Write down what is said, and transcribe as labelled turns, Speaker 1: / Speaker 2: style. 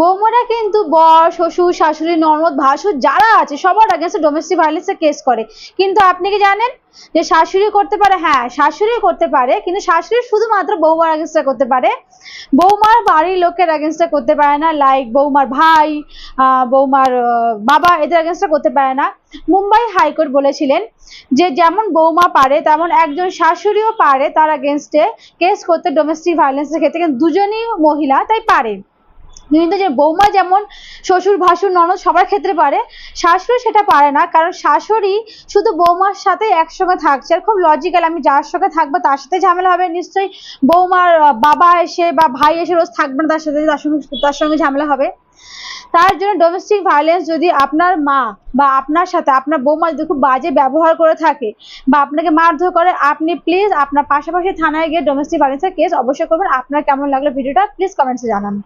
Speaker 1: বৌমারা কিন্তু বর, শ্বশুর, শাশুড়ি, ননদ, ভাসুর যারা আছে সবার আগেন্সে ডোমেস্টিক ভায়োলেন্সের কেস করে। কিন্তু আপনি কি জানেন যে শাশুড়ি করতে পারে? হ্যাঁ, শাশুড়ি করতে পারে, কিন্তু শাশুড়ি শুধুমাত্র বৌমার আগেন্সে করতে পারে, বৌমার বাড়ির লোকের আগেন্সে করতে পারে না। লাইক বৌমার ভাই, বৌমার বাবা, এদের আগেন্সে করতে পারে না। মুম্বাই হাইকোর্ট বলেছিলেন যে যেমন বৌমা পারে তেমন একজন শাশুড়িও পারে তার আগেন্সে কেস করতে ডোমেস্টিক ভায়োলেন্সের ক্ষেত্রে, কিন্তু দুজনই মহিলা তাই পারে। কিন্তু যে বৌমা যেমন শ্বশুর, ভাসুর, ননদ সবার ক্ষেত্রে পারে, শাশুড়ি সেটা পারে না, কারণ শাশুড়ি শুধু বৌমার সাথে একসঙ্গে থাকছে। আর খুব লজিক্যাল, আমি যার সঙ্গে থাকবো তার সাথে ঝামেলা হবে নিশ্চয়ই। বৌমার বাবা এসে বা ভাই এসে রোজ থাকবে না তার সাথে, তার সঙ্গে ঝামেলা হবে। তার জন্য ডোমেস্টিক ভায়োলেন্স যদি আপনার মা বা আপনার সাথে আপনার বৌমা যদি খুব বাজে ব্যবহার করে থাকে বা আপনাকে মারধর করে, আপনি প্লিজ আপনার পাশাপাশি থানায় গিয়ে ডোমেস্টিক ভায়োলেন্সের কেস অবশ্যই করবেন। আপনার কেমন লাগলো ভিডিওটা প্লিজ কমেন্টসে জানান।